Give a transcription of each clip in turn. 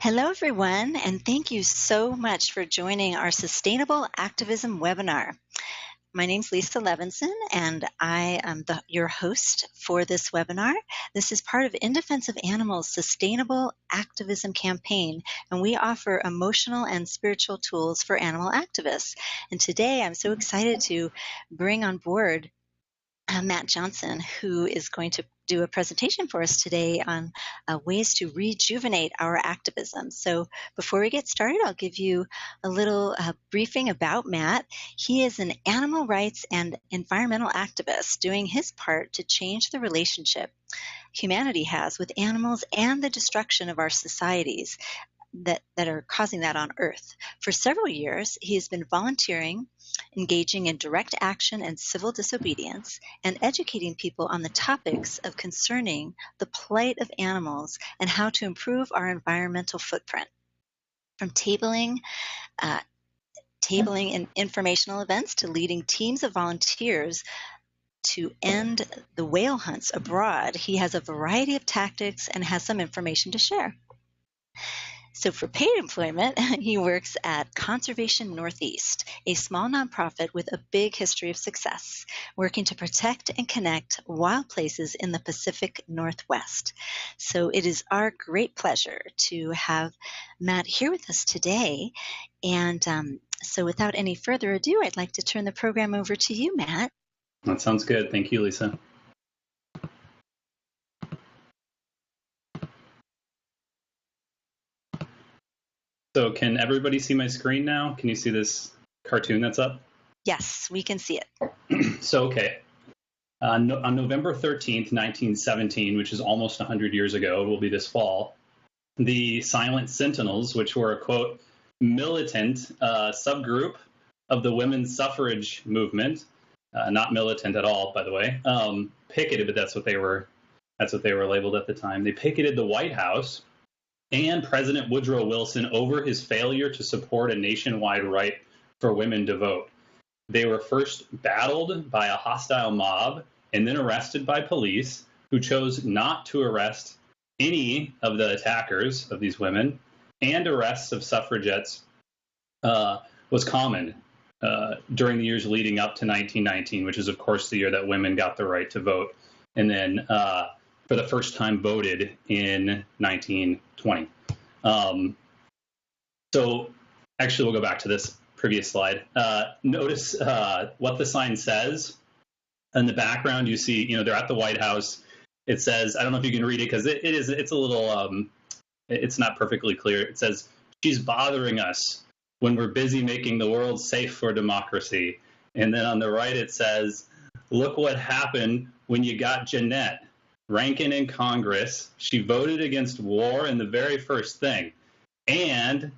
Hello, everyone, and thank you so much for joining our Sustainable Activism Webinar. My name is Lisa Levinson, and I am your host for this webinar. This is part of In Defense of Animals' Sustainable Activism campaign, and we offer emotional and spiritual tools for animal activists. And today I'm so excited to bring on board Matt Johnson, who is going to do a presentation for us today on ways to rejuvenate our activism. So before we get started, I'll give you a little briefing about Matt. He is an animal rights and environmental activist doing his part to change the relationship humanity has with animals and the destruction of our societies that are causing that on Earth. For several years, he has been volunteering, engaging in direct action and civil disobedience, and educating people on the topics of concerning the plight of animals and how to improve our environmental footprint. From tabling in informational events to leading teams of volunteers to end the whale hunts abroad, he has a variety of tactics and has some information to share. So for paid employment, he works at Conservation Northeast, a small nonprofit with a big history of success, working to protect and connect wild places in the Pacific Northwest. So it is our great pleasure to have Matt here with us today. And so without any further ado, I'd like to turn the program over to you, Matt. That sounds good. Thank you, Lisa. So can everybody see my screen now? Can you see this cartoon that's up? Yes, we can see it. So, okay. On November 13th, 1917, which is almost 100 years ago, it will be this fall, the Silent Sentinels, which were a, quote, militant subgroup of the women's suffrage movement, not militant at all, by the way, picketed, but that's what they were labeled at the time. They picketed the White House and President Woodrow Wilson over his failure to support a nationwide right for women to vote. They were first battled by a hostile mob and then arrested by police, who chose not to arrest any of the attackers of these women, and arrests of suffragettes was common during the years leading up to 1919, which is, of course, the year that women got the right to vote, and then for the first time voted in 1920. So actually, we'll go back to this previous slide. Notice what the sign says. In the background, you see, they're at the White House. It says, I don't know if you can read it because it's a little, it's not perfectly clear. It says, "She's bothering us when we're busy making the world safe for democracy." And then on the right, it says, "Look what happened when you got Jeanette Rankin in Congress. She voted against war in the very first thing. And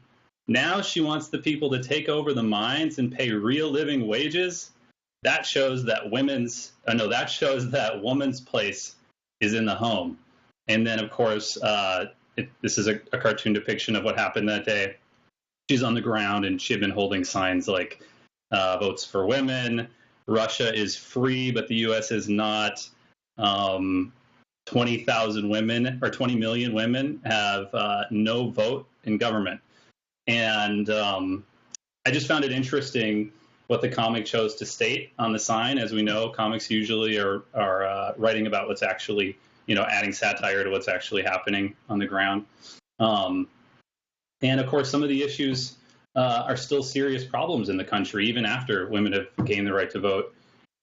now she wants the people to take over the mines and pay real living wages. That shows that woman's place is in the home." And then, of course, this is a cartoon depiction of what happened that day. She's on the ground, and she had been holding signs like "Votes for Women," "Russia is free, but the U.S. is not." 20,000 women or 20 million women have no vote in government. And I just found it interesting what the comic chose to state on the sign. As we know, comics usually are writing about what's actually, adding satire to what's actually happening on the ground. And of course, some of the issues are still serious problems in the country, even after women have gained the right to vote.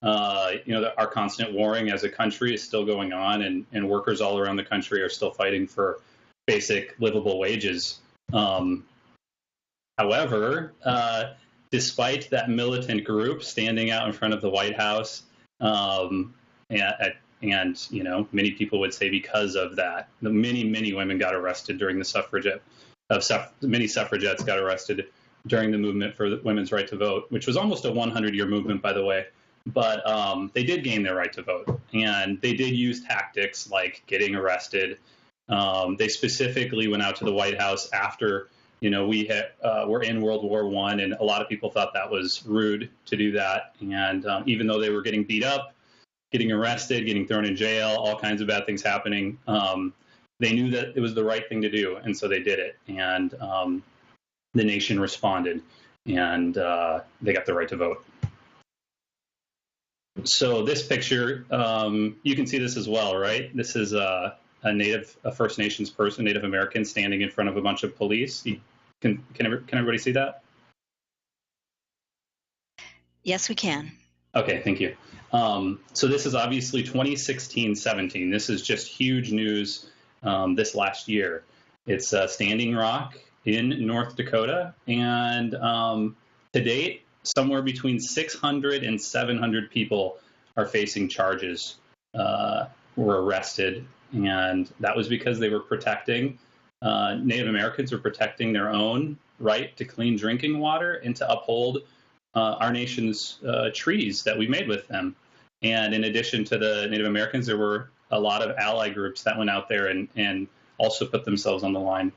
Our constant warring as a country is still going on, and workers all around the country are still fighting for basic livable wages. However, despite that militant group standing out in front of the White House, and many people would say because of that, many women got arrested during the many suffragettes got arrested during the movement for the women's right to vote, which was almost a 100-year movement, by the way. But they did gain their right to vote, and they did use tactics like getting arrested. They specifically went out to the White House after, we're in World War I, and a lot of people thought that was rude to do that. And even though they were getting beat up, getting arrested, getting thrown in jail, all kinds of bad things happening, they knew that it was the right thing to do, and so they did it. And the nation responded, and they got the right to vote. So this picture, you can see this as well, right? This is a First Nations person, Native American, standing in front of a bunch of police. Can everybody see that? Yes, we can. Okay, thank you. So this is obviously 2016-17. This is just huge news this last year. It's Standing Rock in North Dakota, and to date, somewhere between 600 and 700 people are facing charges, were arrested, and that was because they were protecting, Native Americans were protecting their own right to clean drinking water and to uphold our nation's treaties that we made with them. And in addition to the Native Americans, there were a lot of ally groups that went out there and also put themselves on the line.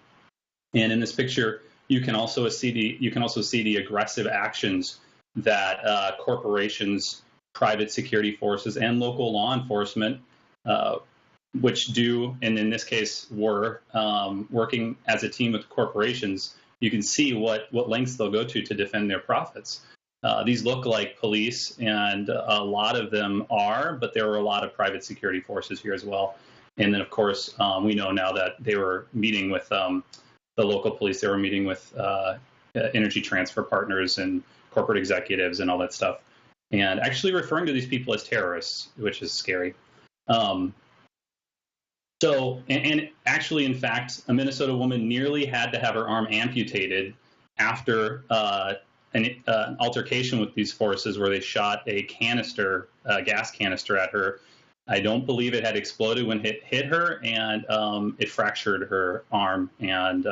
And in this picture, you can also see the aggressive actions that corporations, private security forces, and local law enforcement, which do, and in this case were working as a team with corporations. You can see what lengths they'll go to defend their profits. These look like police, and a lot of them are, but there were a lot of private security forces here as well. And then, of course, we know now that they were meeting with the local police. They were meeting with Energy Transfer Partners and corporate executives and all that stuff, and actually referring to these people as terrorists, which is scary. And actually, in fact, a Minnesota woman nearly had to have her arm amputated after an altercation with these forces where they shot a gas canister at her. I don't believe it had exploded when it hit her, and it fractured her arm and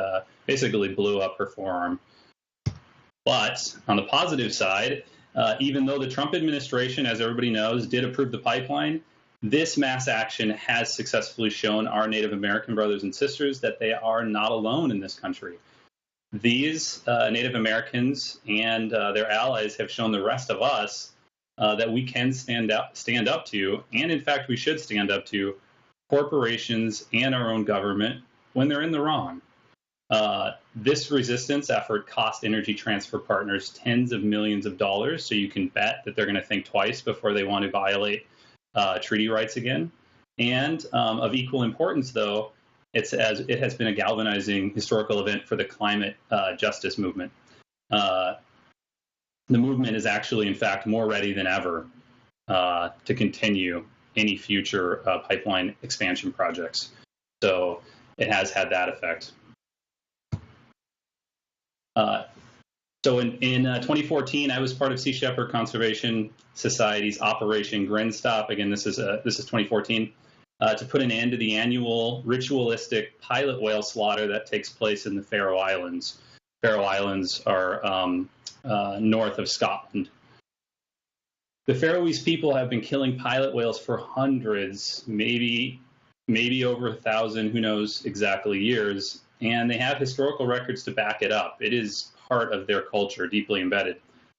basically blew up her forearm. But on the positive side, even though the Trump administration, as everybody knows, did approve the pipeline, this mass action has successfully shown our Native American brothers and sisters that they are not alone in this country. These Native Americans and their allies have shown the rest of us that we can stand up to, and in fact we should stand up to, corporations and our own government when they're in the wrong. This resistance effort cost Energy Transfer Partners tens of millions of dollars, so you can bet that they're going to think twice before they want to violate treaty rights again. And of equal importance, though, it has been a galvanizing historical event for the climate justice movement. The movement is actually, in fact, more ready than ever to continue any future pipeline expansion projects. So it has had that effect. So in 2014, I was part of Sea Shepherd Conservation Society's Operation Grinstop. Again, this is 2014, to put an end to the annual ritualistic pilot whale slaughter that takes place in the Faroe Islands. Faroe Islands are north of Scotland. The Faroese people have been killing pilot whales for hundreds, maybe over 1,000, who knows exactly, years, and they have historical records to back it up. It is part of their culture, deeply embedded.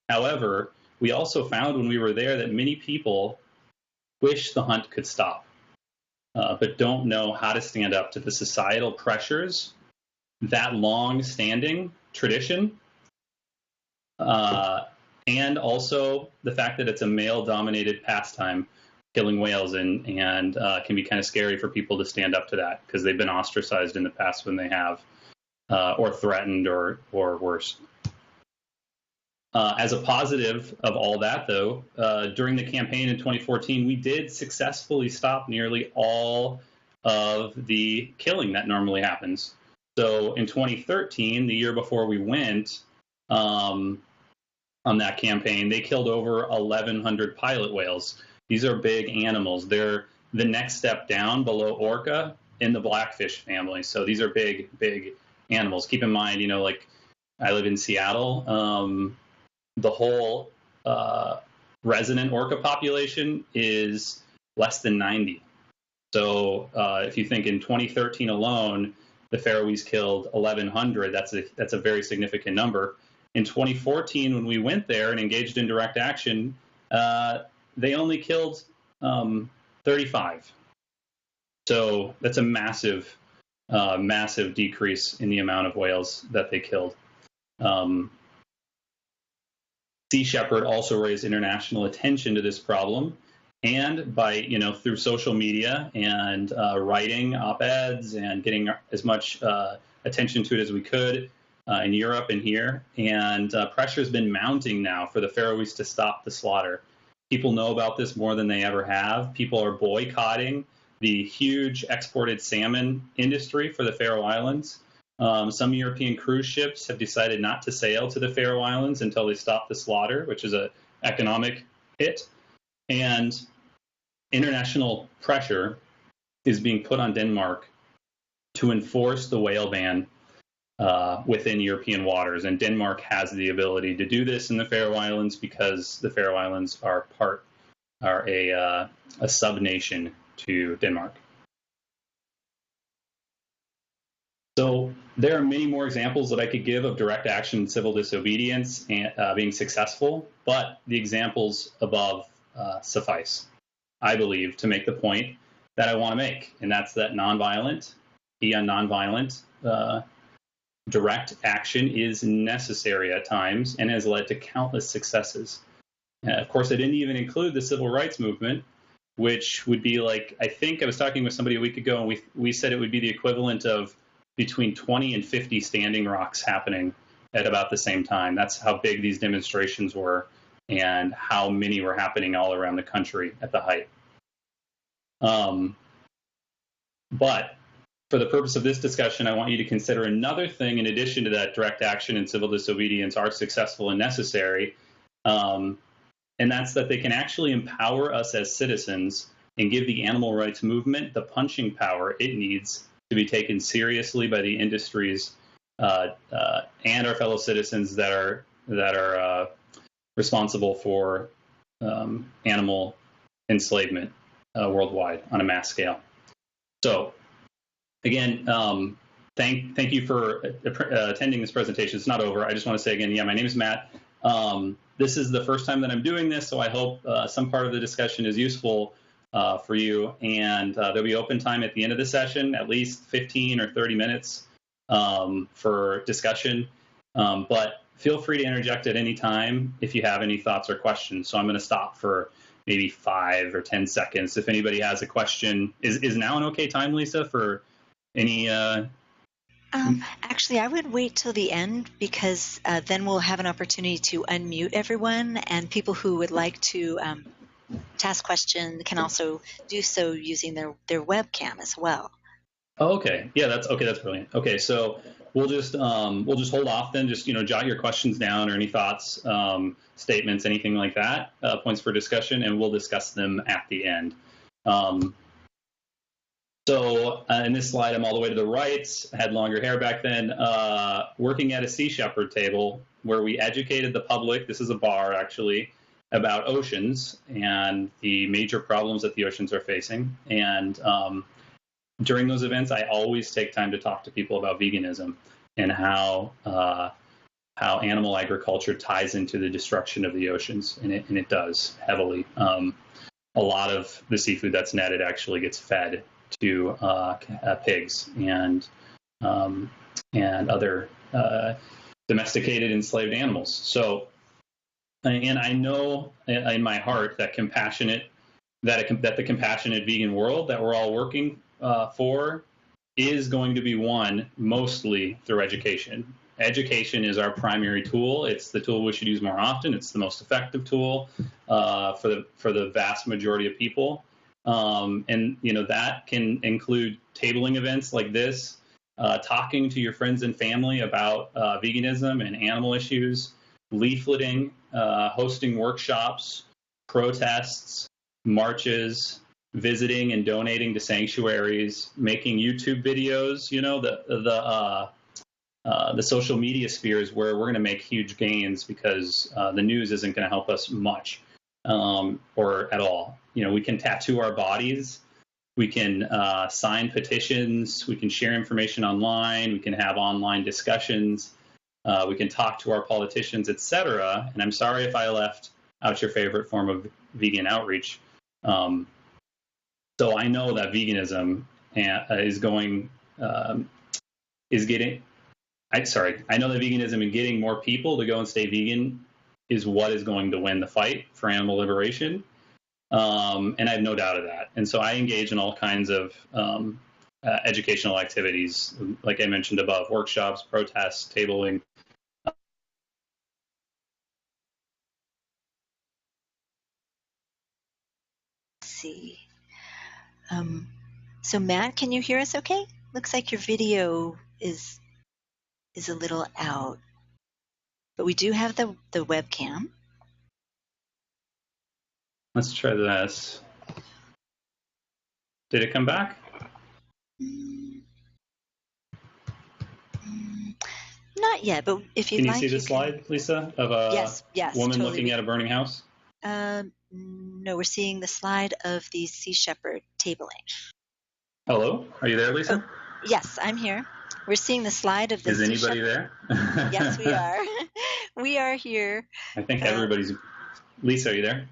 However, we also found when we were there that many people wish the hunt could stop, but don't know how to stand up to the societal pressures, that long-standing tradition, and also the fact that it's a male-dominated pastime, killing whales, and can be kind of scary for people to stand up to that because they've been ostracized in the past when they have, or threatened, or worse. As a positive of all that, though, during the campaign in 2014, we did successfully stop nearly all of the killing that normally happens. So in 2013, the year before we went on that campaign, they killed over 1,100 pilot whales. These are big animals. They're the next step down below orca in the blackfish family. So these are big, big animals. Keep in mind, like I live in Seattle. The whole resident orca population is less than 90. So if you think in 2013 alone, the Faroese killed 1,100. That's a very significant number. In 2014, when we went there and engaged in direct action, they only killed 35. So that's a massive massive decrease in the amount of whales that they killed. Sea Shepherd also raised international attention to this problem, and by through social media and writing op-eds and getting as much attention to it as we could in Europe and here, and pressure has been mounting now for the Faroese to stop the slaughter. People know about this more than they ever have. People are boycotting the huge exported salmon industry for the Faroe Islands. Some European cruise ships have decided not to sail to the Faroe Islands until they stop the slaughter, which is an economic hit. And international pressure is being put on Denmark to enforce the whale ban within European waters. And Denmark has the ability to do this in the Faroe Islands because the Faroe Islands are a sub-nation to Denmark. So there are many more examples that I could give of direct action and civil disobedience and, being successful, but the examples above suffice, I believe, to make the point that I want to make, and that's that nonviolent, direct action is necessary at times and has led to countless successes. Of course, I didn't even include the civil rights movement, which would be like, I think I was talking with somebody a week ago, and we said it would be the equivalent of between 20 and 50 Standing Rocks happening at about the same time. That's how big these demonstrations were and how many were happening all around the country at the height. But for the purpose of this discussion, I want you to consider another thing in addition to that direct action and civil disobedience are successful and necessary, and that's that they can actually empower us as citizens and give the animal rights movement the punching power it needs to be taken seriously by the industries and our fellow citizens that are responsible for animal enslavement worldwide on a mass scale. So, again, thank you for attending this presentation. It's not over. I just want to say again, my name is Matt. This is the first time that I'm doing this, so I hope some part of the discussion is useful for you, and there'll be open time at the end of the session, at least 15 or 30 minutes for discussion, but feel free to interject at any time if you have any thoughts or questions. So I'm going to stop for maybe 5 or 10 seconds. If anybody has a question, is now an okay time, Lisa, for any Actually, I would wait till the end because then we'll have an opportunity to unmute everyone, and people who would like to ask questions can also do so using their webcam as well. Oh, okay. Yeah, that's brilliant. Okay, so we'll just hold off then. Just jot your questions down or any thoughts, statements, anything like that, points for discussion, and we'll discuss them at the end. So in this slide, I'm all the way to the right. I had longer hair back then. Working at a Sea Shepherd table where we educated the public. This is a bar actually, about oceans and the major problems that the oceans are facing. And during those events, I always take time to talk to people about veganism and how animal agriculture ties into the destruction of the oceans, and it does heavily. A lot of the seafood that's netted actually gets fed to pigs and other domesticated enslaved animals. So. And I know in my heart that the compassionate vegan world that we're all working for is going to be won mostly through education. Education is our primary tool. It's the tool we should use more often. It's the most effective tool for the vast majority of people. And that can include tabling events like this, talking to your friends and family about veganism and animal issues, leafleting, hosting workshops, protests, marches, visiting and donating to sanctuaries, making YouTube videos. The social media spheres where we're going to make huge gains because the news isn't going to help us much or at all. We can tattoo our bodies. We can sign petitions. We can share information online. We can have online discussions. We can talk to our politicians, etc. And I'm sorry if I left out your favorite form of vegan outreach. So I know that veganism is going is getting. I know that veganism and getting more people to go and stay vegan is what is going to win the fight for animal liberation. And I have no doubt of that. And so I engage in all kinds of educational activities, like I mentioned above, workshops, protests, tabling. Let's see. So Matt, can you hear us okay? Looks like your video is a little out, but we do have the webcam. Let's try this. Did it come back? Not yet, but if you'd like... Can you like, see the slide, Lisa, of a yes, woman totally. looking at a burning house? No, we're seeing the slide of the Sea Shepherd tabling. Hello? Are you there, Lisa? Oh, yes, I'm here. We're seeing the slide of the Is anybody there? Yes, we are. We are here. I think everybody's... Lisa, are you there?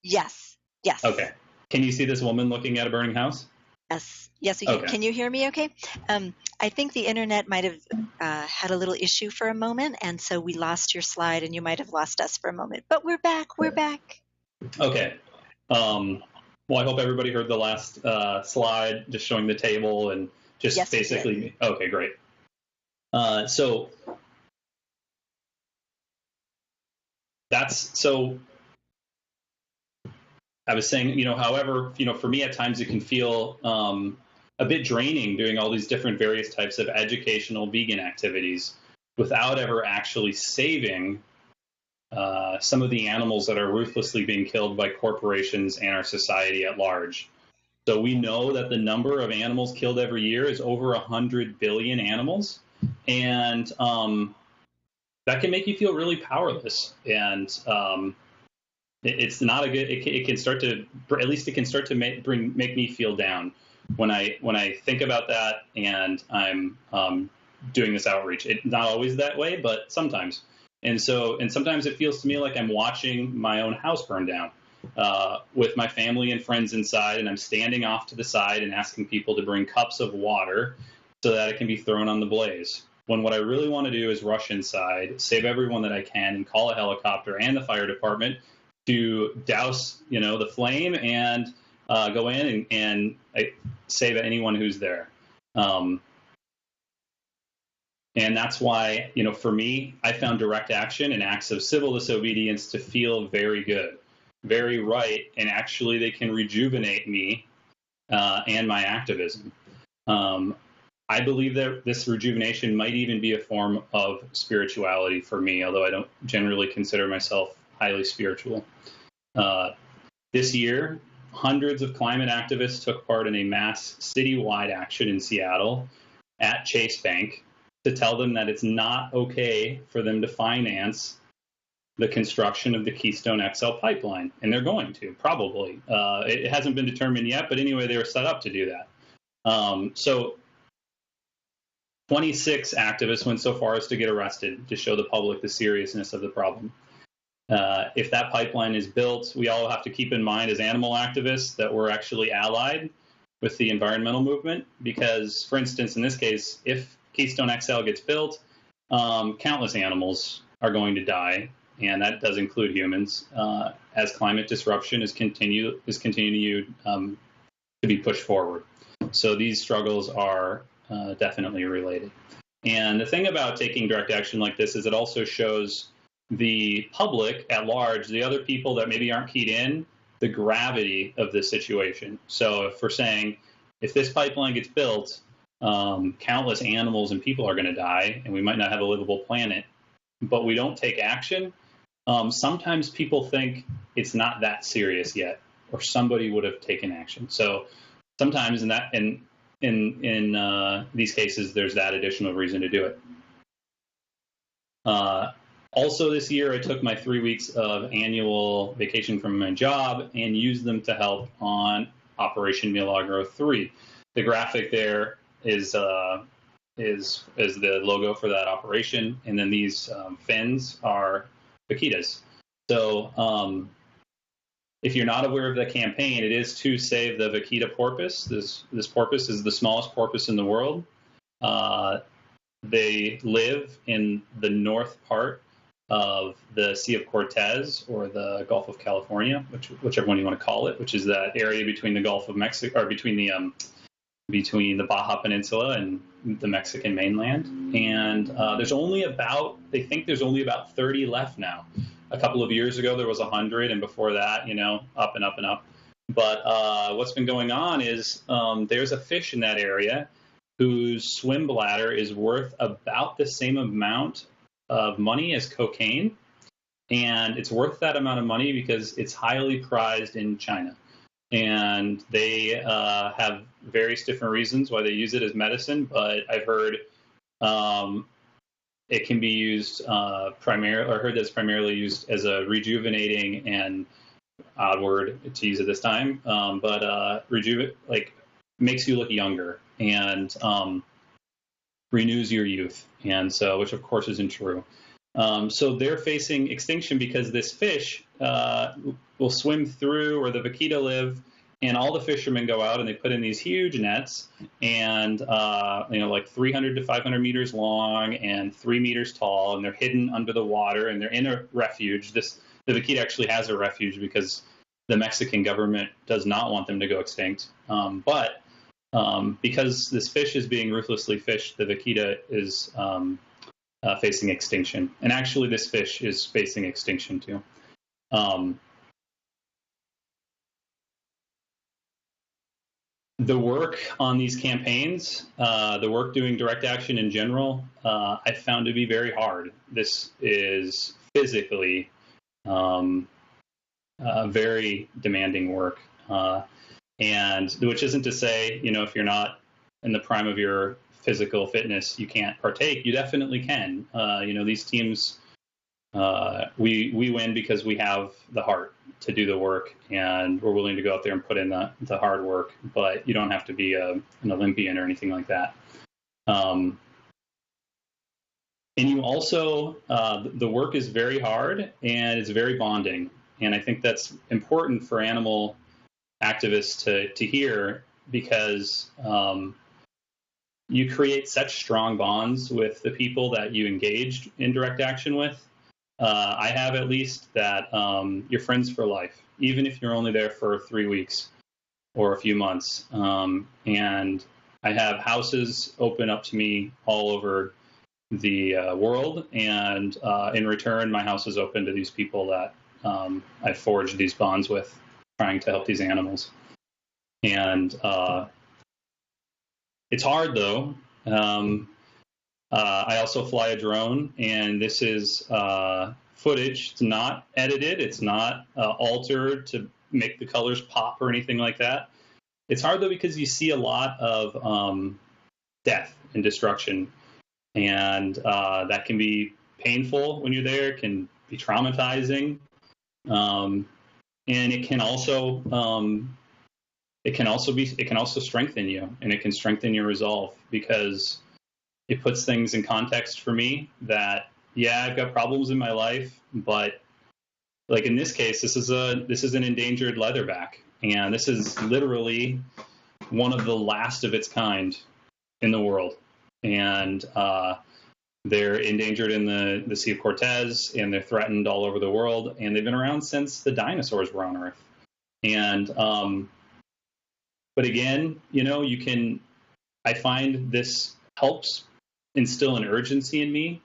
Yes. Yes. Okay. Can you see this woman looking at a burning house? Yes. Yes, we can. Okay. Can you hear me okay? I think the internet might have had a little issue for a moment, and so we lost your slide, and you might have lost us for a moment. But we're back. We're back. Okay. Well, I hope everybody heard the last slide, just showing the table and just yes, basically. Okay, great. So I was saying, however, for me at times it can feel a bit draining doing all these different various types of educational vegan activities without ever actually saving some of the animals that are ruthlessly being killed by corporations and our society at large. So we know that the number of animals killed every year is over 100 billion animals, and that can make you feel really powerless. And it's not a good. It can start to, at least it can start to make me feel down when I think about that, and I'm doing this outreach. It's not always that way, but sometimes. And sometimes it feels to me like I'm watching my own house burn down with my family and friends inside, and I'm standing off to the side and asking people to bring cups of water so that it can be thrown on the blaze. When what I really want to do is rush inside, save everyone that I can, and call a helicopter and the fire department to douse, the flame and go in and save anyone who's there. And that's why, for me, I found direct action and acts of civil disobedience to feel very good, very right, and actually they can rejuvenate me and my activism. I believe that this rejuvenation might even be a form of spirituality for me, although I don't generally consider myself highly spiritual. This year, hundreds of climate activists took part in a mass citywide action in Seattle at Chase Bank to tell them that it's not okay for them to finance the construction of the Keystone XL pipeline. And they're going to, probably. It hasn't been determined yet, but anyway, they were set up to do that. So 26 activists went so far as to get arrested to show the public the seriousness of the problem. If that pipeline is built, we all have to keep in mind as animal activists that we're actually allied with the environmental movement because, for instance, in this case, if Keystone XL gets built, countless animals are going to die, and that does include humans, as climate disruption is continuing to be pushed forward. So these struggles are definitely related. And the thing about taking direct action like this is it also shows the public at large, the other people that maybe aren't keyed in, the gravity of this situation. So if we're saying, if this pipeline gets built, countless animals and people are going to die, and we might not have a livable planet, but we don't take action, sometimes people think it's not that serious yet, or somebody would have taken action. So sometimes in these cases, there's that additional reason to do it. Also this year, I took my 3 weeks of annual vacation from my job and used them to help on Operation Milagro 3. The graphic there is the logo for that operation, and then these fins are vaquitas. So if you're not aware of the campaign, it is to save the vaquita porpoise. This porpoise is the smallest porpoise in the world. They live in the north part of the Sea of Cortez, or the Gulf of California, whichever one you want to call it, which is that area between the Gulf of Mexico, or between the Baja Peninsula and the Mexican mainland. And they think there's only about 30 left now. A couple of years ago, there was 100, and before that, up and up and up. But what's been going on is there's a fish in that area whose swim bladder is worth about the same amount of money as cocaine. And it's worth that amount of money because it's highly prized in China. And they have various different reasons why they use it as medicine, but I've heard it can be used primarily used as a rejuvenating, and odd word to use at this time, but makes you look younger and renews your youth, and so, which of course isn't true. So they're facing extinction because this fish will swim through where the vaquita live, and all the fishermen go out and they put in these huge nets, and like 300 to 500 meters long and 3 meters tall, and they're hidden under the water, and they're in a refuge. The vaquita actually has a refuge because the Mexican government does not want them to go extinct. But because this fish is being ruthlessly fished, the vaquita is facing extinction. And actually, this fish is facing extinction too. The work on these campaigns, the work doing direct action in general, I found to be very hard. This is physically very demanding work. And which isn't to say, if you're not in the prime of your physical fitness, you can't partake. You definitely can. These teams, we win because we have the heart to do the work, and we're willing to go out there and put in the hard work, but you don't have to be an Olympian or anything like that. And you also, the work is very hard and it's very bonding. And I think that's important for animal activists to hear, because you create such strong bonds with the people that you engaged in direct action with. I have, at least, that you're friends for life, even if you're only there for 3 weeks or a few months. And I have houses open up to me all over the world, and in return, my house is open to these people that I forged these bonds with, trying to help these animals. And it's hard, though. I also fly a drone, and this is footage. It's not edited. It's not altered to make the colors pop or anything like that. It's hard, though, because you see a lot of death and destruction, and that can be painful when you're there. It can be traumatizing, and it can also strengthen you, and it can strengthen your resolve, because it puts things in context for me that, yeah, I've got problems in my life, but like in this case, this is an endangered leatherback, and this is literally one of the last of its kind in the world. And they're endangered in the Sea of Cortez, and they're threatened all over the world, and they've been around since the dinosaurs were on Earth. And but again, I find this helps instill an urgency in me,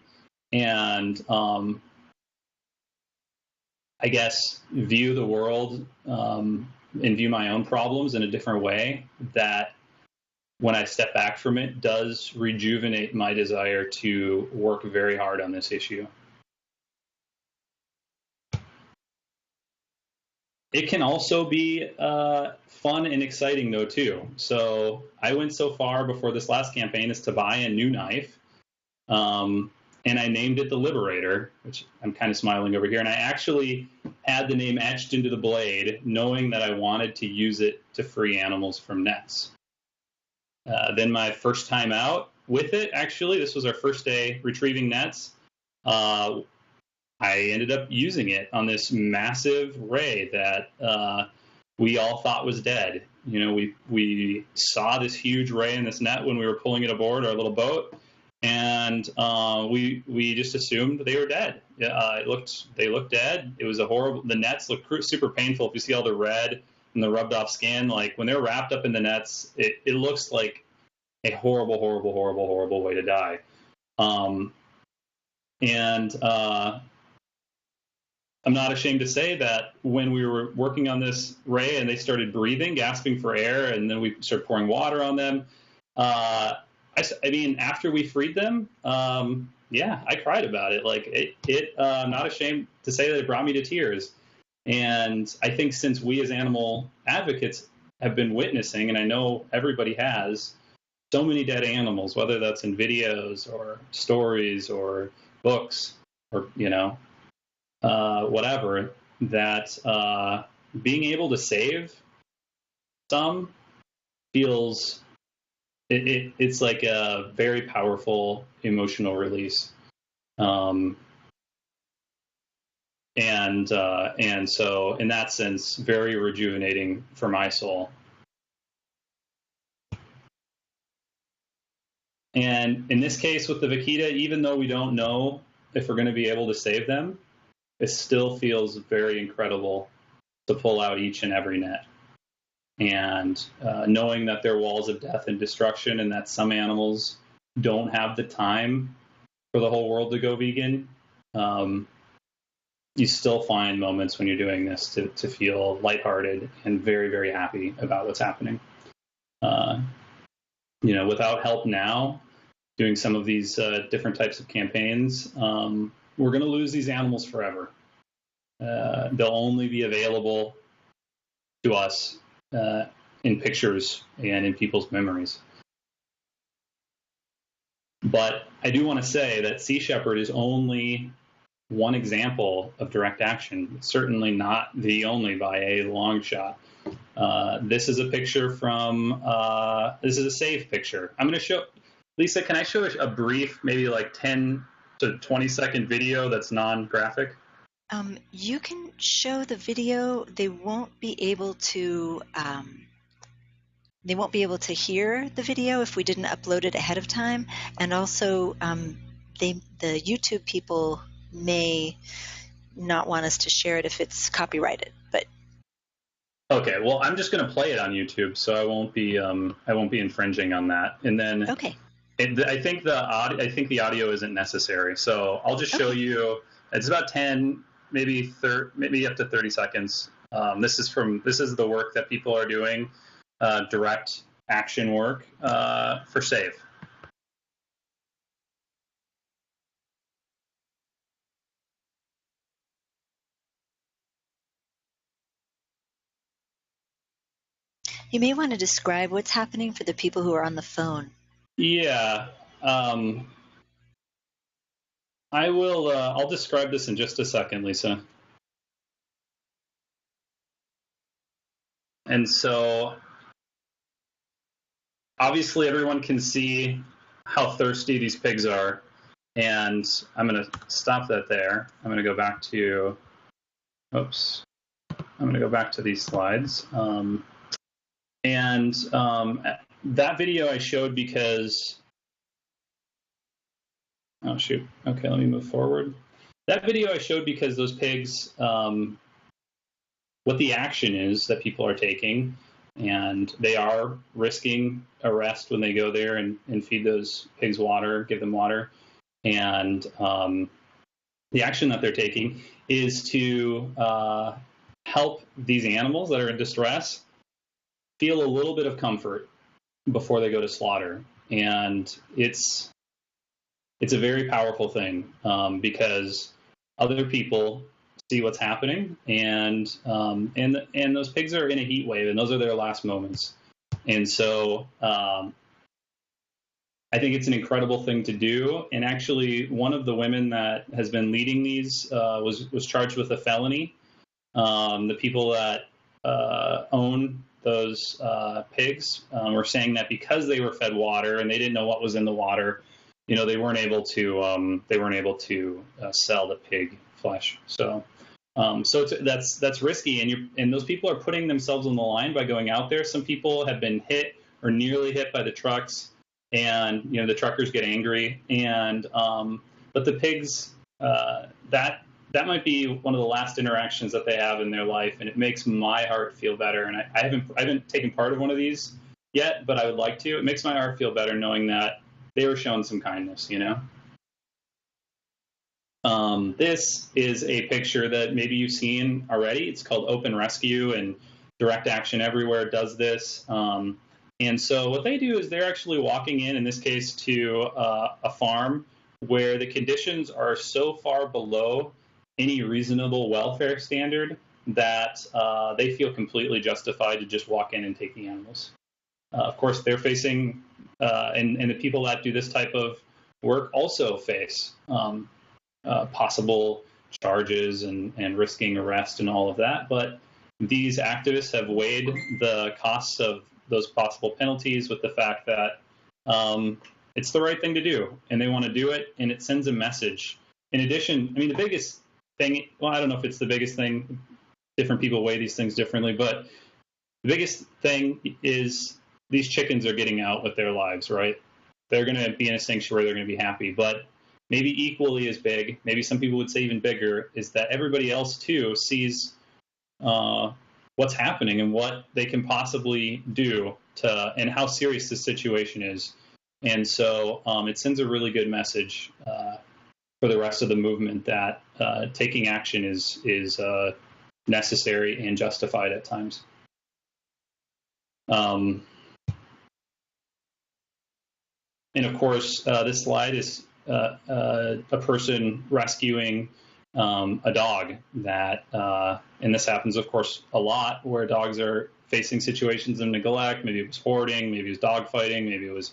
and I guess view the world and view my own problems in a different way, that when I step back from it, does rejuvenate my desire to work very hard on this issue. It can also be fun and exciting, though, too. So I went so far before this last campaign as to buy a new knife, and I named it the Liberator, which I'm kind of smiling over here. And I actually had the name etched into the blade, knowing that I wanted to use it to free animals from nets. Then my first time out with it, actually, this was our first day retrieving nets, I ended up using it on this massive ray that we all thought was dead. We saw this huge ray in this net when we were pulling it aboard our little boat, and we just assumed they were dead. They looked dead. It was a horrible. The nets look super painful. If you see all the red and the rubbed off skin, like when they're wrapped up in the nets, it looks like a horrible, horrible, horrible, horrible way to die. I'm not ashamed to say that when we were working on this ray and they started breathing, gasping for air, and then we started pouring water on them, I mean, after we freed them, I cried about it. Like I'm not ashamed to say that it brought me to tears. And I think since we as animal advocates have been witnessing, and I know everybody has, so many dead animals, whether that's in videos or stories or books or, whatever, that being able to save some feels, it's like a very powerful emotional release. And so in that sense, very rejuvenating for my soul. And in this case with the vaquita, even though we don't know if we're going to be able to save them, it still feels very incredible to pull out each and every net. And knowing that they're walls of death and destruction, and that some animals don't have the time for the whole world to go vegan, you still find moments when you're doing this to feel lighthearted and very, very happy about what's happening. Without help now, doing some of these different types of campaigns, we're going to lose these animals forever. They'll only be available to us in pictures and in people's memories. But I do want to say that Sea Shepherd is only one example of direct action. It's certainly not the only by a long shot. This is a picture from, this is a save picture. I'm going to show, Lisa, can I show a brief, maybe like 10 to 20 second video that's non-graphic? You can show the video. They won't be able to hear the video if we didn't upload it ahead of time. And also, the YouTube people may not want us to share it if it's copyrighted. But okay, well, I'm just going to play it on YouTube, so I won't be infringing on that. And then okay. I think the audio isn't necessary, so I'll just show you. It's about 10, maybe up to 30 seconds. This is the work that people are doing, direct action work for SAVE. You may want to describe what's happening for the people who are on the phone. Yeah. I will. I'll describe this in just a second, Lisa. And so, obviously, everyone can see how thirsty these pigs are. And I'm going to stop that there. I'm going to go back to, oops. I'm going to go back to these slides. That video I showed because, oh shoot, okay, let me move forward. That video I showed because those pigs, what the action is that people are taking, and they are risking arrest when they go there and feed those pigs water, give them water. And the action that they're taking is to help these animals that are in distress feel a little bit of comfort before they go to slaughter. And it's a very powerful thing because other people see what's happening, and those pigs are in a heat wave, and those are their last moments. And so I think it's an incredible thing to do. And actually, one of the women that has been leading these was charged with a felony. The people that own those pigs were saying that because they were fed water and they didn't know what was in the water, they weren't able to sell the pig flesh. So So that's risky, and those people are putting themselves on the line by going out there. Some people have been hit or nearly hit by the trucks, and the truckers get angry, and but the pigs, that might be one of the last interactions that they have in their life, and it makes my heart feel better. And I haven't taken part of one of these yet, but I would like to. It makes my heart feel better knowing that they were shown some kindness. This is a picture that maybe you've seen already. It's called Open Rescue, and Direct Action Everywhere does this. And so what they do is they're actually walking in this case, to a farm where the conditions are so far below any reasonable welfare standard that they feel completely justified to just walk in and take the animals. Of course, they're facing, and the people that do this type of work also face possible charges and risking arrest and all of that. But these activists have weighed the costs of those possible penalties with the fact that it's the right thing to do, and they want to do it, and it sends a message. In addition, the biggest thing, well, I don't know if it's the biggest thing, different people weigh these things differently, but the biggest thing is these chickens are getting out with their lives, right? They're going to be in a sanctuary, they're going to be happy, but maybe equally as big, maybe some people would say even bigger, is that everybody else too sees what's happening and what they can possibly do and how serious this situation is. And so it sends a really good message for the rest of the movement that taking action is necessary and justified at times. And of course, this slide is a person rescuing a dog that, and this happens, of course, a lot, where dogs are facing situations of neglect. Maybe it was hoarding, maybe it was dog fighting, maybe it was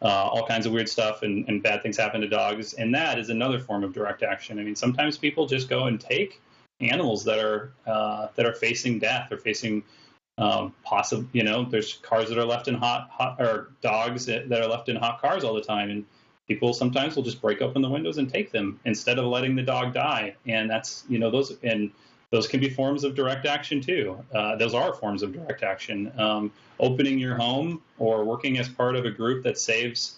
all kinds of weird stuff, and bad things happen to dogs. And that is another form of direct action. Sometimes people just go and take animals that are facing death or facing there's cars that are left in or dogs that are left in hot cars all the time, and people sometimes will just break open the windows and take them instead of letting the dog die. And that's those can be forms of direct action too. Those are forms of direct action. Opening your home or working as part of a group that saves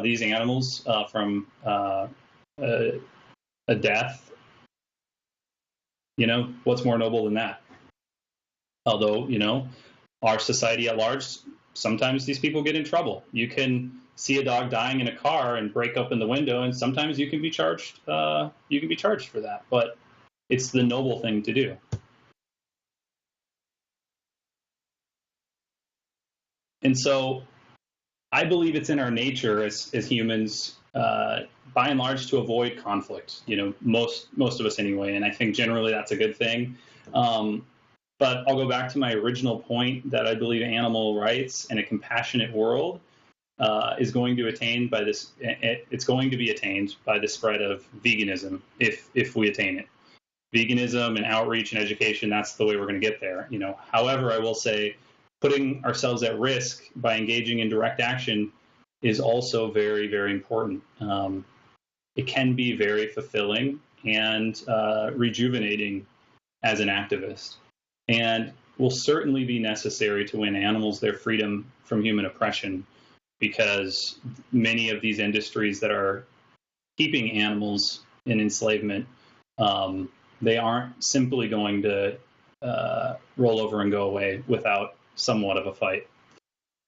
these animals from a death. What's more noble than that? Although, our society at large, sometimes these people get in trouble. You can see a dog dying in a car and break open the window, and sometimes you can be charged. You can be charged for that, but it's the noble thing to do. And so, I believe it's in our nature as humans, by and large, to avoid conflict. Most of us anyway, and I think generally that's a good thing. But I'll go back to my original point that I believe animal rights and a compassionate world is going to attain by this. It's going to be attained by the spread of veganism if we attain it. Veganism and outreach and education, that's the way we're going to get there. However, I will say putting ourselves at risk by engaging in direct action is also very, very important. It can be very fulfilling and rejuvenating as an activist, and will certainly be necessary to win animals their freedom from human oppression, because many of these industries that are keeping animals in enslavement, they aren't simply going to roll over and go away without somewhat of a fight.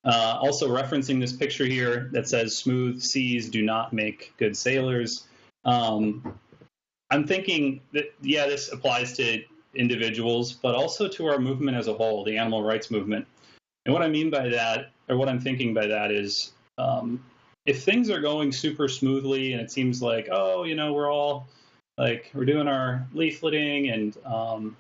Also referencing this picture here that says smooth seas do not make good sailors. I'm thinking that, this applies to individuals, but also to our movement as a whole, the animal rights movement. And what I mean by that, or what I'm thinking by that is, if things are going super smoothly and it seems like, we're all we're doing our leafleting and,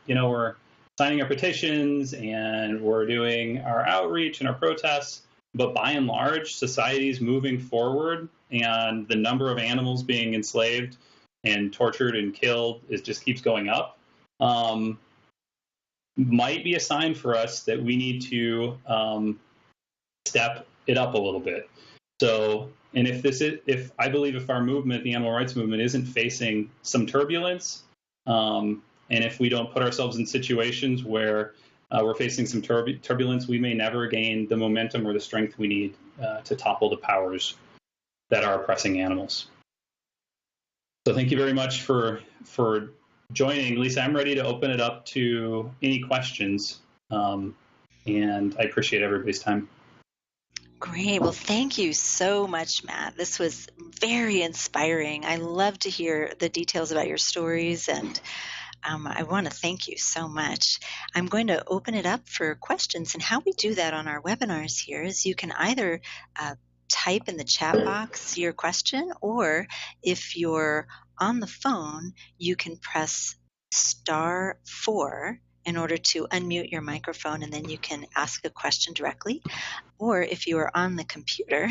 we're signing our petitions and we're doing our outreach and our protests, but by and large, society's moving forward and the number of animals being enslaved and tortured and killed just keeps going up, might be a sign for us that we need to step it up a little bit. So, and if I believe if our movement, the animal rights movement, isn't facing some turbulence, And if we don't put ourselves in situations where we're facing some turbulence, we may never gain the momentum or the strength we need to topple the powers that are oppressing animals. So thank you very much for joining. Lisa, I'm ready to open it up to any questions, and I appreciate everybody's time. Great. Well, thank you so much, Matt. This was very inspiring. I love to hear the details about your stories, and I want to thank you so much. I'm going to open it up for questions, and how we do that on our webinars here is you can either type in the chat box your question, or if you're on the phone, you can press *4 in order to unmute your microphone, and then you can ask a question directly. Or if you are on the computer,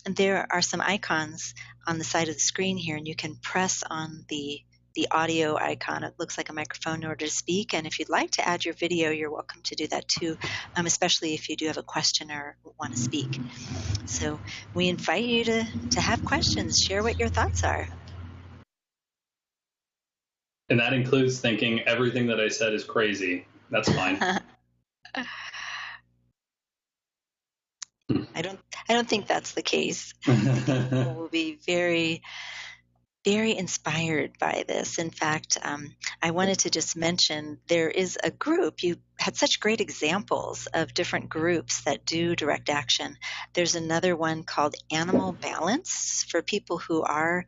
there are some icons on the side of the screen here, and you can press on the audio icon. It looks like a microphone in order to speak. And if you'd like to add your video, you're welcome to do that too, especially if you do have a question or want to speak. So we invite you to have questions, share what your thoughts are. And that includes thinking everything that I said is crazy. That's fine. I don't think that's the case. People will be very, very inspired by this. In fact, I wanted to just mention there is a group. You had such great examples of different groups that do direct action. There's another one called Animal Balance for people who are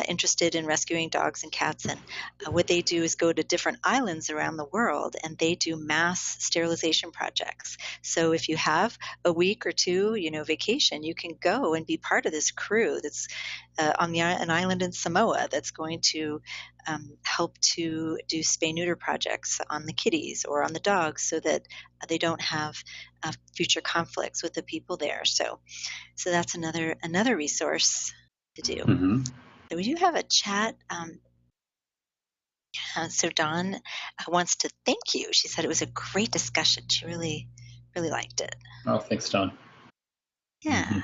interested in rescuing dogs and cats. And what they do is go to different islands around the world, and they do mass sterilization projects. So if you have a week or two, vacation, you can go and be part of this crew that's on an island in Samoa that's going to help to do spay-neuter projects on the kitties or on the dogs, so that they don't have future conflicts with the people there. So that's another resource to do. Mm-hmm. So we do have a chat. So Dawn wants to thank you. She said it was a great discussion. She really, really liked it. Oh, thanks, Dawn. Yeah.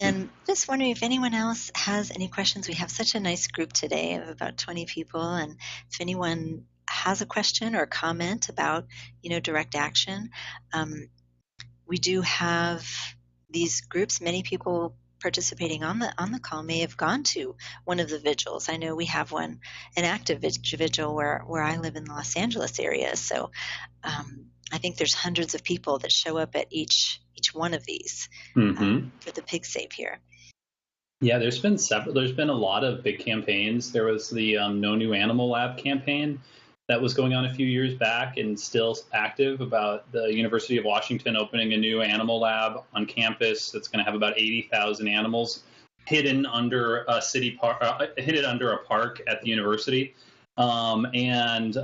And just wondering if anyone else has any questions. We have such a nice group today of about 20 people. And if anyone has a question or a comment about, direct action, we do have these groups. Many people participating on the call may have gone to one of the vigils. I know we have an active vigil where I live in the Los Angeles area. So I think there's hundreds of people that show up at each one of these for the Pig Save here. Yeah, there's been a lot of big campaigns. There was the No New Animal Lab campaign that was going on a few years back and still active, about the University of Washington opening a new animal lab on campus that's going to have about 80,000 animals hidden under a city park, hidden under a park at the university. And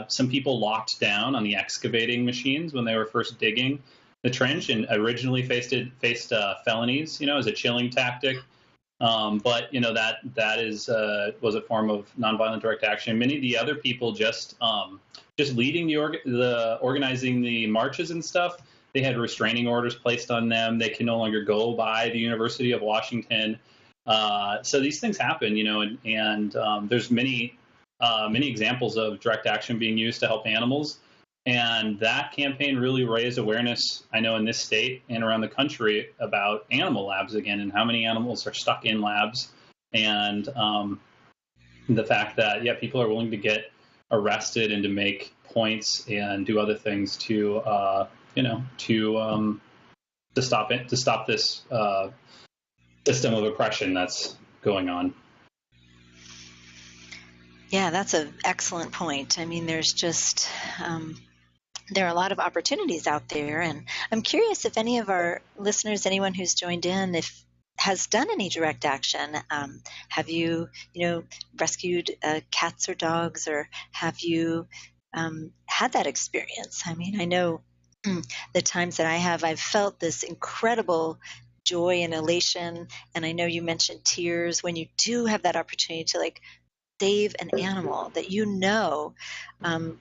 some people locked down on the excavating machines when they were first digging the trench, and originally faced felonies, as a chilling tactic. But that was a form of nonviolent direct action. Many of the other people just leading the organizing the marches and stuff, they had restraining orders placed on them. They can no longer go by the University of Washington. So these things happen, and there's many examples of direct action being used to help animals. And that campaign really raised awareness, I know, in this state and around the country about animal labs again, and how many animals are stuck in labs, and the fact that, people are willing to get arrested and to make points and do other things to stop this system of oppression that's going on. Yeah, that's an excellent point. I mean, there's just there are a lot of opportunities out there, and I'm curious if any of our listeners, anyone who's joined in, has done any direct action. Have you, rescued cats or dogs, or have you had that experience? I mean, I know the times that I've felt this incredible joy and elation, and I know you mentioned tears when you do have that opportunity to save an animal that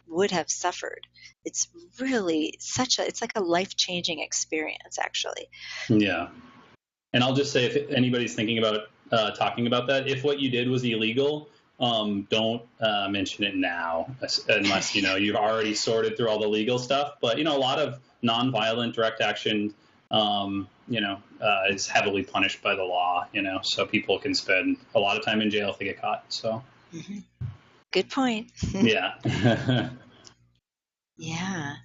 would have suffered. It's really it's like a life-changing experience, actually. Yeah. And I'll just say, if anybody's thinking about talking about that, if what you did was illegal, don't mention it now, unless you've already sorted through all the legal stuff. But a lot of nonviolent direct action, is heavily punished by the law. So people can spend a lot of time in jail if they get caught. So, Good point. Yeah. Yeah.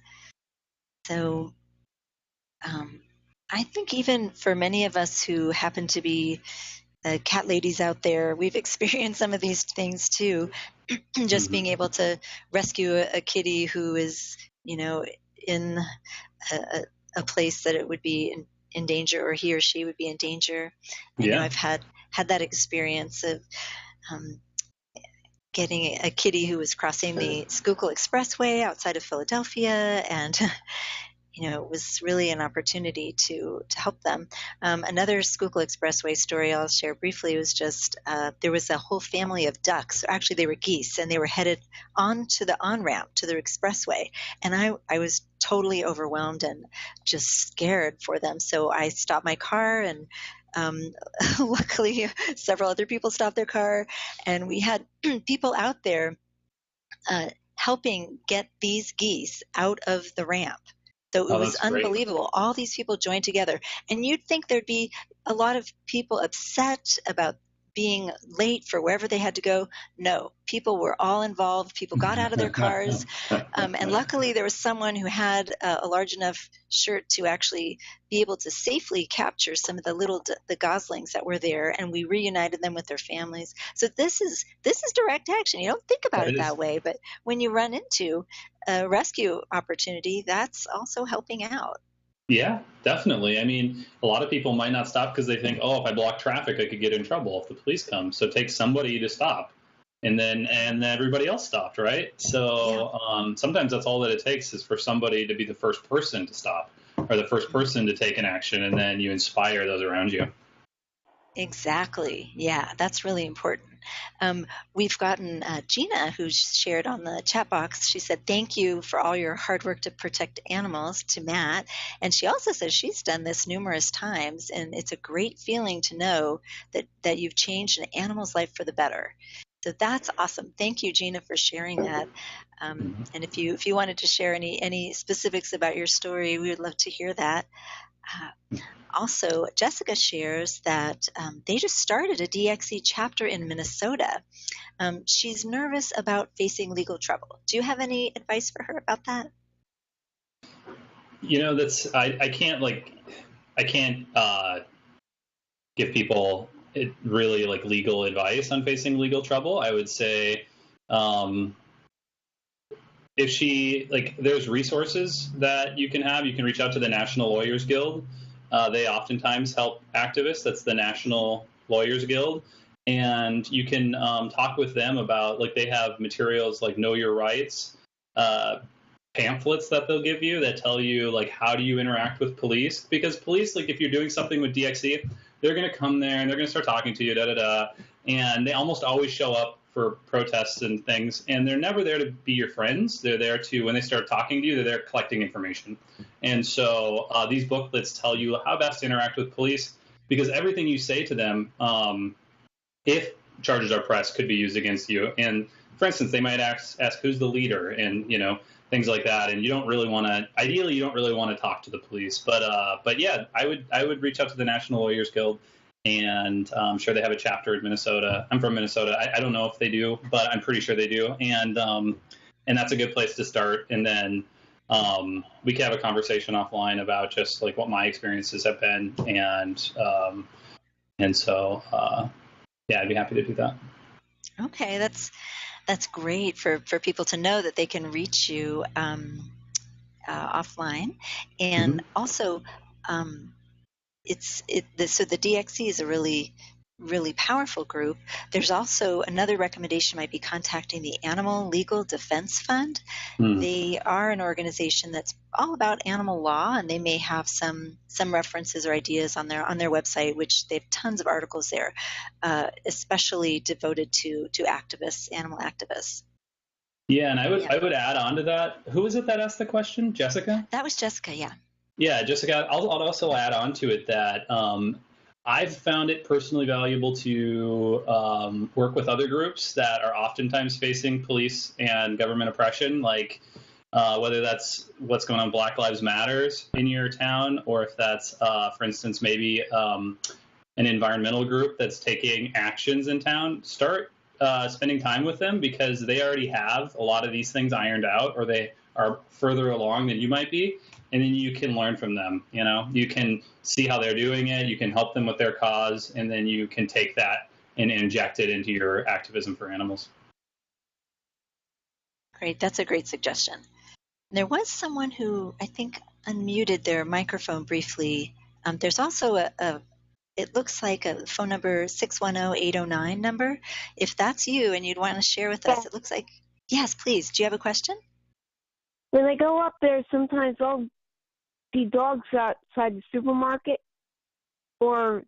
So, I think even for many of us who happen to be cat ladies out there, we've experienced some of these things too. Just being able to rescue a kitty who is, in a place that it would be in danger, or he or she would be in danger. I know I've had that experience of getting a kitty who was crossing the Schuylkill Expressway outside of Philadelphia, and it was really an opportunity to help them. Another Schuylkill Expressway story I'll share briefly was just there was a whole family of ducks. Actually, they were geese, and they were headed onto the on-ramp to the expressway. And I was totally overwhelmed and just scared for them. So I stopped my car, and luckily several other people stopped their car, and we had people out there helping get these geese out of the ramp. So it was unbelievable. Great. All these people joined together. And you'd think there'd be a lot of people upset about being late for wherever they had to go. No, people were all involved. People got out of their cars. And luckily there was someone who had a large enough shirt to actually be able to safely capture some of the goslings that were there, and we reunited them with their families. So this is direct action. You don't think about it that way, but when you run into a rescue opportunity, that's also helping out. Yeah, definitely. I mean, a lot of people might not stop because they think, if I block traffic, I could get in trouble if the police come. So it takes somebody to stop. And then everybody else stopped, right? So sometimes that's all that it takes, is for somebody to be the first person to stop, or the first person to take an action, and then you inspire those around you. Exactly. Yeah, that's really important. We've gotten Gina, who shared on the chat box. She said, "Thank you for all your hard work to protect animals," to Matt. And she also says she's done this numerous times, and it's a great feeling to know that you've changed an animal's life for the better. So that's awesome. Thank you, Gina, for sharing that. And if you wanted to share any specifics about your story, we would love to hear that. Also, Jessica shares that they just started a DXE chapter in Minnesota. She's nervous about facing legal trouble. Do you have any advice for her about that? I can't give people really legal advice on facing legal trouble. I would say if she there's resources that you can have. You can reach out to the National Lawyers Guild. They oftentimes help activists. That's the National Lawyers Guild. And you can talk with them about, they have materials like Know Your Rights, pamphlets that they'll give you that tell you, how do you interact with police? Because police, if you're doing something with DXE, they're going to come there and they're going to start talking to you, and they almost always show up for protests and things, and they're never there to be your friends. They're there to, when they start talking to you, they're there collecting information. And so these booklets tell you how best to interact with police, because everything you say to them, if charges are pressed, could be used against you. And for instance, they might ask who's the leader, and things like that. And you don't really want to, ideally, you don't really want to talk to the police. But yeah, I would reach out to the National Lawyers Guild. And I'm sure they have a chapter in Minnesota. I'm from Minnesota. I don't know if they do, but I'm pretty sure they do. And that's a good place to start. And then we can have a conversation offline about just what my experiences have been. And so I'd be happy to do that. Okay, that's great for people to know that they can reach you offline, and also. So the DXE is a really, really powerful group. There's also another recommendation might be contacting the Animal Legal Defense Fund. They are an organization that's all about animal law, and they may have some references or ideas on their website, which they have tons of articles there, especially devoted to activists, animal activists. Yeah, and I would add on to that. Who was it that asked the question? Jessica? That was Jessica, yeah. Yeah, Jessica, I'll also add on to it that I've found it personally valuable to work with other groups that are oftentimes facing police and government oppression, like whether that's what's going on Black Lives Matters in your town, or if that's, for instance, maybe an environmental group that's taking actions in town. Start spending time with them, because they already have a lot of these things ironed out, or they are further along than you might be. And then you can learn from them. You can see how they're doing it. You can help them with their cause, and then you can take that and inject it into your activism for animals. Great. That's a great suggestion. There was someone who I think unmuted their microphone briefly. There's also it looks like a phone number 610-809 number. If that's you and you'd want to share with us, it looks like, yes, please. Do you have a question? When I go up there, sometimes I'll see dogs outside the supermarket or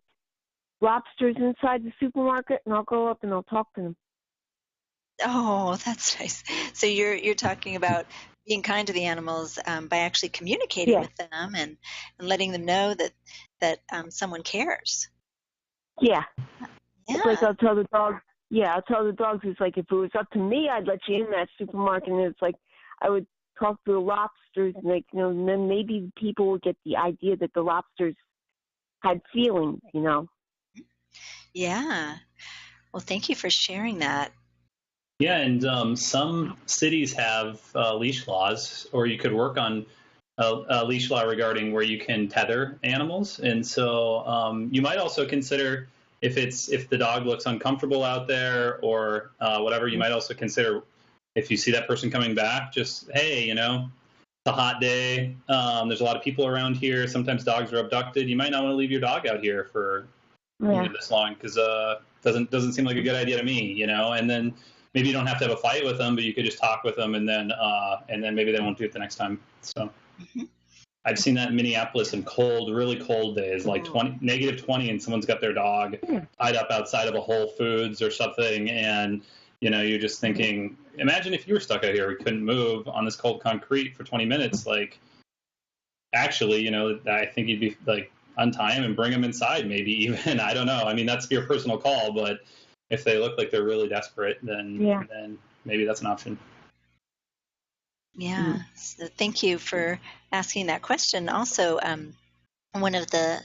lobsters inside the supermarket, and I'll go up and I'll talk to them. Oh, that's nice. So you're talking about being kind to the animals by actually communicating with them and letting them know that someone cares. Yeah. Yeah. It's like I'll tell the dogs. Yeah, I'll tell the dogs. It's like if it was up to me, I'd let you in that supermarket. And it's like I would talk to the lobsters, and and then maybe people would get the idea that the lobsters had feelings. Yeah. Well, thank you for sharing that. Yeah, and some cities have leash laws, or you could work on a leash law regarding where you can tether animals. And so you might also consider, if the dog looks uncomfortable out there or whatever, you might also consider, if you see that person coming back, just, hey, it's a hot day. There's a lot of people around here. Sometimes dogs are abducted. You might not want to leave your dog out here for this long, because doesn't seem like a good idea to me, And then maybe you don't have to have a fight with them, but you could just talk with them, and then maybe they won't do it the next time. So I've seen that in Minneapolis in really cold days, like -20, and someone's got their dog tied up outside of a Whole Foods or something, and you're just thinking, imagine if you were stuck out here, we couldn't move on this cold concrete for 20 minutes. Like, actually, I think you'd be like, untie him and bring him inside, maybe even. I don't know. I mean, that's your personal call, but if they look like they're really desperate, then maybe that's an option. Yeah. So thank you for asking that question. Also, one of the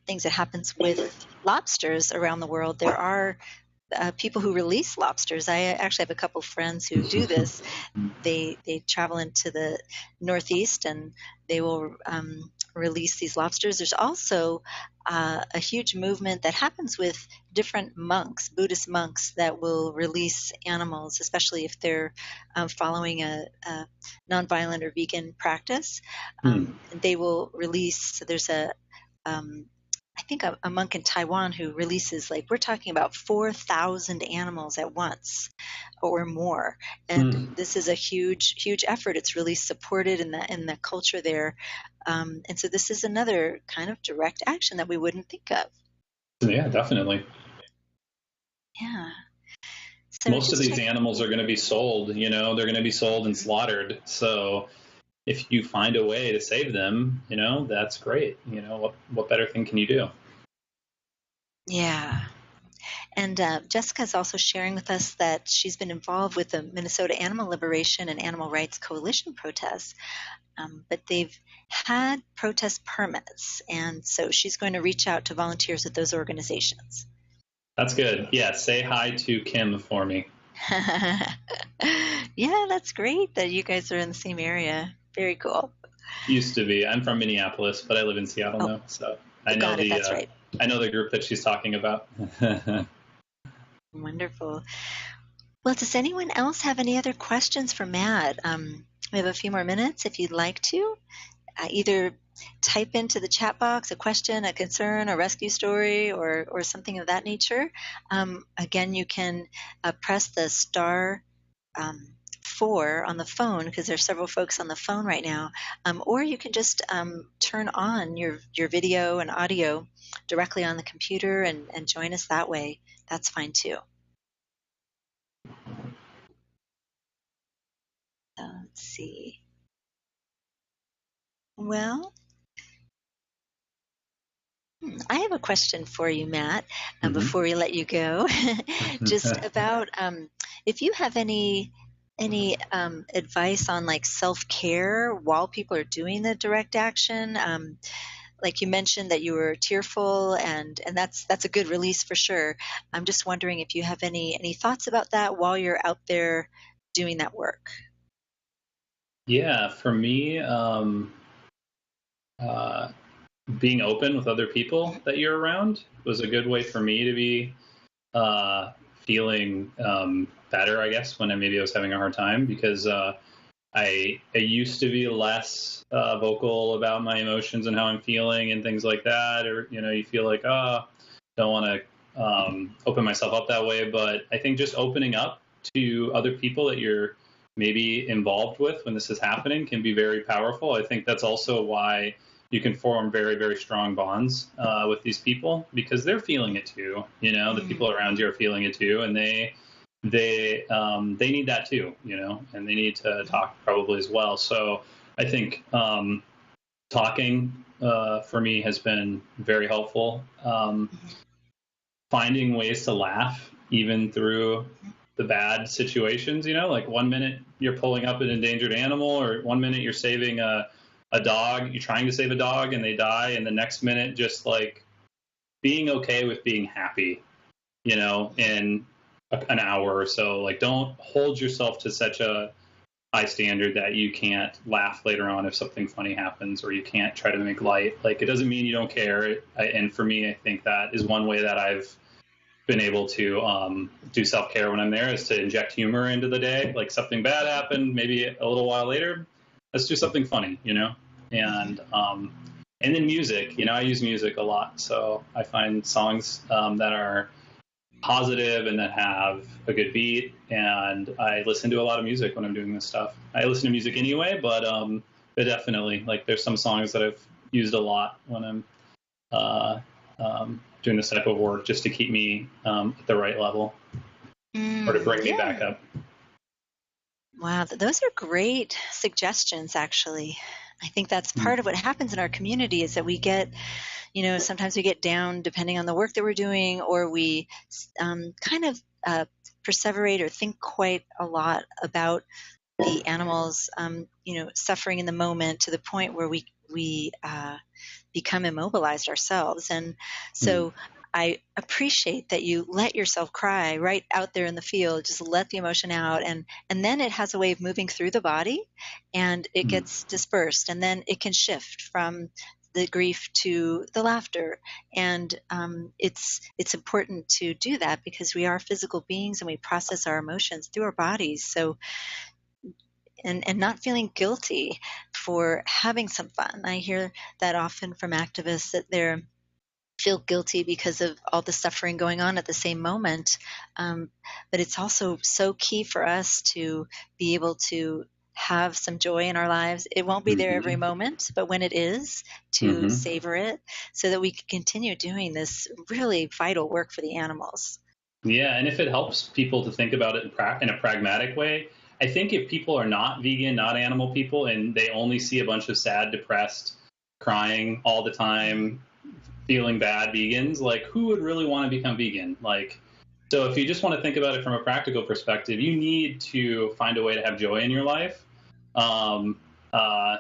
things that happens with lobsters around the world, there are people who release lobsters. I actually have a couple friends who do this. They travel into the Northeast and they will release these lobsters. There's also a huge movement that happens with different monks, Buddhist monks, that will release animals, especially if they're following a nonviolent or vegan practice. They will release. So there's I think a monk in Taiwan who releases, like, we're talking about 4,000 animals at once or more. And this is a huge effort. It's really supported in the culture there. And so this is another kind of direct action that we wouldn't think of. Yeah, definitely. Yeah. So most of these animals are going to be sold, they're going to be sold and slaughtered. So if you find a way to save them, that's great. What better thing can you do? Yeah. And Jessica's also sharing with us that she's been involved with the Minnesota Animal Liberation and Animal Rights Coalition protests, but they've had protest permits, and so she's going to reach out to volunteers at those organizations. That's good. Yeah, say hi to Kim for me. Yeah, that's great that you guys are in the same area. Very cool. Used to be. I'm from Minneapolis, but I live in Seattle now, so I know that's right. I know the group that she's talking about. Wonderful. Well, does anyone else have any other questions for Matt? We have a few more minutes if you'd like to. Either type into the chat box a question, a concern, a rescue story, or something of that nature. Again, you can press the star 4 on the phone, because there's several folks on the phone right now, or you can just turn on your video and audio directly on the computer and join us that way. That's fine too. Let's see. Well, I have a question for you, Matt, Mm-hmm. before we let you go. Just about if you have any advice on like self-care while people are doing the direct action. Like you mentioned that you were tearful, and that's a good release for sure. I'm just wondering if you have any thoughts about that while you're out there doing that work. Yeah, for me, uh, being open with other people that you're around was a good way for me to be feeling better, I guess, when maybe I was having a hard time, because I used to be less vocal about my emotions and how I'm feeling and things like that, or you feel like don't want to open myself up that way. But I think just opening up to other people that you're maybe involved with when this is happening can be very powerful. I think that's also why you can form very, very strong bonds with these people, because they're feeling it too. The Mm, people around you are feeling it too, and they need that too, and they need to talk probably as well. So I think talking for me has been very helpful. Finding ways to laugh even through the bad situations, like one minute you're pulling up an endangered animal, or one minute you're saving a dog, you're trying to save a dog and they die, and the next minute just like being okay with being happy, in an hour or so. Like, don't hold yourself to such a high standard that you can't laugh later on if something funny happens, or you can't try to make light. Like, it doesn't mean you don't care. And for me, I think that is one way that I've been able to do self-care when I'm there, is to inject humor into the day. Like, something bad happened, maybe a little while later, let's do something funny, and then music. I use music a lot, so I find songs that are positive and that have a good beat, and I listen to a lot of music when I'm doing this stuff. I listen to music anyway, but definitely, like, there's some songs that I've used a lot when I'm doing this type of work, just to keep me at the right level, or to bring me yeah. back up. Wow, those are great suggestions, actually. I think that's part of what happens in our community is that we get, sometimes we get down depending on the work that we're doing, or we kind of perseverate or think quite a lot about the animals, suffering in the moment to the point where we become immobilized ourselves. And Mm. so I appreciate that you let yourself cry right out there in the field, just let the emotion out, and then it has a way of moving through the body, and it Mm. gets dispersed, and then it can shift from the grief to the laughter. And it's important to do that because we are physical beings and we process our emotions through our bodies. So and not feeling guilty for having some fun. I hear that often from activists, that they feel guilty because of all the suffering going on at the same moment. But it's also so key for us to be able to have some joy in our lives. It won't be there every Mm-hmm. moment, but when it is, to Mm-hmm. savor it so that we can continue doing this really vital work for the animals. Yeah, and if it helps people to think about it in a pragmatic way, I think if people are not vegan, not animal people, and they only see a bunch of sad, depressed, crying all the time, feeling bad vegans, like, who would really want to become vegan? Like, so if you just want to think about it from a practical perspective, you need to find a way to have joy in your life. Um, uh,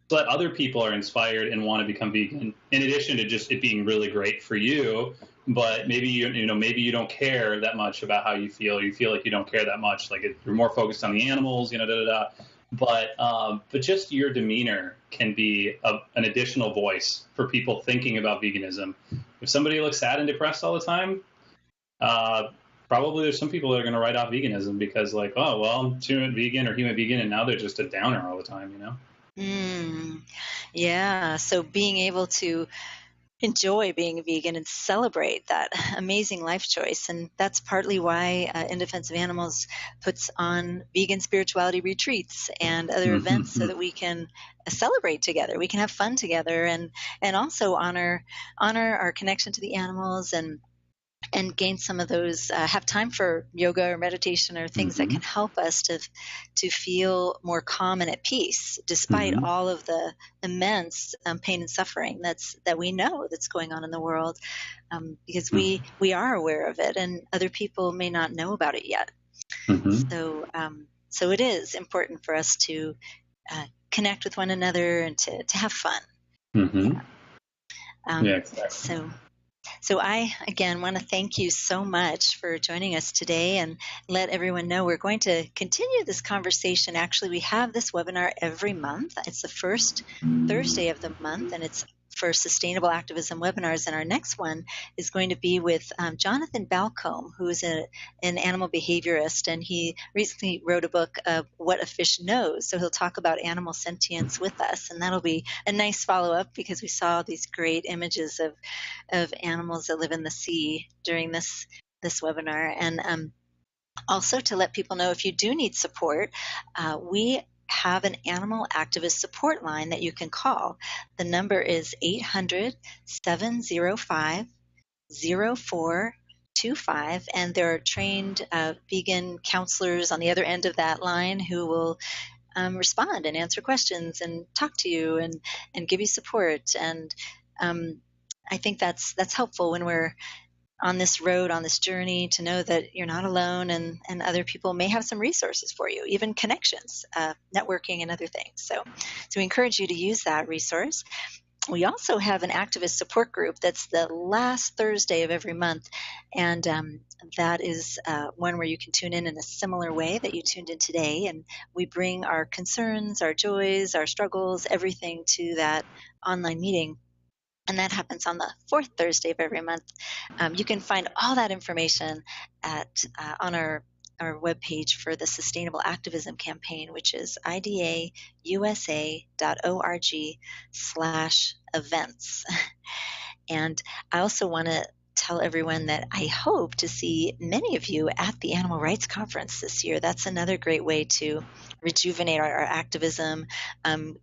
so that other people are inspired and want to become vegan, in addition to just it being really great for you. But maybe maybe you don't care that much about how you feel. You feel like you don't care that much, like you're more focused on the animals, da da da. But just your demeanor can be an additional voice for people thinking about veganism. If somebody looks sad and depressed all the time, uh, probably there's some people that are going to write off veganism, because, like, oh well, I'm human vegan or human vegan, and now they're just a downer all the time. Mm, yeah. So being able to enjoy being a vegan and celebrate that amazing life choice. And that's partly why In Defense of Animals puts on vegan spirituality retreats and other events so that we can celebrate together. We can have fun together and also honor our connection to the animals and and gain some of those, have time for yoga or meditation or things that can help us to feel more calm and at peace, despite all of the immense pain and suffering that we know that's going on in the world, because we are aware of it, and other people may not know about it yet. So it is important for us to connect with one another and to have fun. Exactly. So I, again, want to thank you so much for joining us today, and let everyone know we're going to continue this conversation. Actually, we have this webinar every month. It's the first Thursday of the month, and it's for Sustainable Activism Webinars. And our next one is going to be with Jonathan Balcombe, who is an animal behaviorist, and he recently wrote a book, What a Fish Knows. So he'll talk about animal sentience with us, and that'll be a nice follow-up, because we saw these great images of animals that live in the sea during this webinar. And also to let people know, if you do need support, we have an animal activist support line that you can call. The number is 800-705-0425, and there are trained vegan counselors on the other end of that line who will respond and answer questions and talk to you and give you support. And I think that's helpful when we're on this road, on this journey, to know that you're not alone, and other people may have some resources for you, even connections, networking, and other things. So we encourage you to use that resource. We also have an activist support group that's the last Thursday of every month, and that is one where you can tune in a similar way that you tuned in today, and we bring our concerns, our joys, our struggles, everything to that online meeting. And that happens on the fourth Thursday of every month. You can find all that information on our webpage for the Sustainable Activism Campaign, which is idausa.org/events. And I also want to tell everyone that I hope to see many of you at the Animal Rights Conference this year. That's another great way to rejuvenate our activism,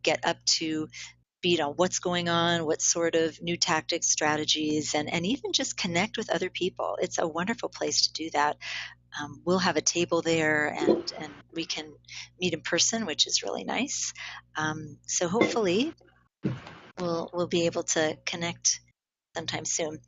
get up to speed on what's going on, what sort of new tactics, strategies, and even just connect with other people. It's a wonderful place to do that. We'll have a table there, and we can meet in person, which is really nice. So hopefully we'll be able to connect sometime soon.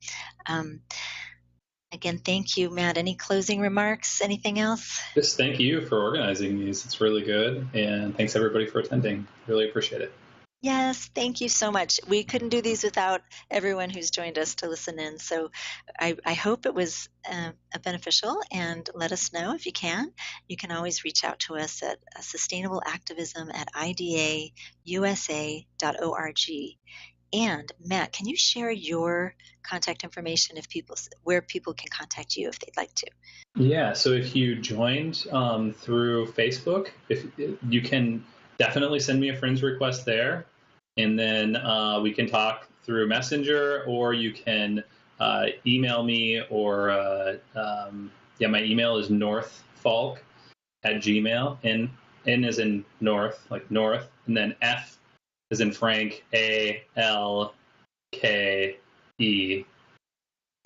Again, thank you, Matt. Any closing remarks? Anything else? Just thank you for organizing these. It's really good. And thanks everybody for attending. Really appreciate it. Yes, thank you so much. We couldn't do these without everyone who's joined us to listen in. So I hope it was beneficial, and let us know if you can. You can always reach out to us at sustainableactivism@idausa.org. And Matt, can you share your contact information where people can contact you if they'd like to? Yeah, so if you joined through Facebook, if you can definitely send me a friend's request there, and then we can talk through Messenger, or you can email me, or my email is northfalk@gmail. N is in north, like north, and then F is in Frank, ALKE,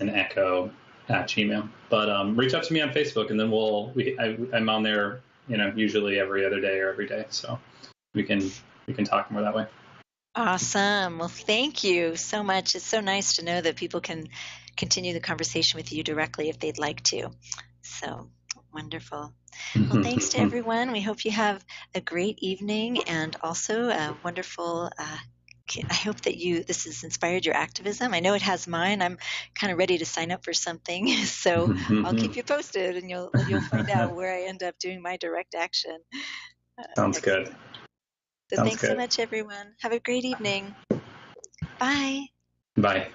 and echo @gmail. But reach out to me on Facebook, and then I'm on there, usually every other day or every day, so we can talk more that way. Awesome. Well, thank you so much. It's so nice to know that people can continue the conversation with you directly if they'd like to. So wonderful. Well, thanks to everyone. We hope you have a great evening, and also a wonderful I hope that this has inspired your activism. I know it has mine. I'm kind of ready to sign up for something, so I'll keep you posted, and you'll find out where I end up doing my direct action. Sounds good. So thanks so much, everyone. Have a great evening. Bye. Bye.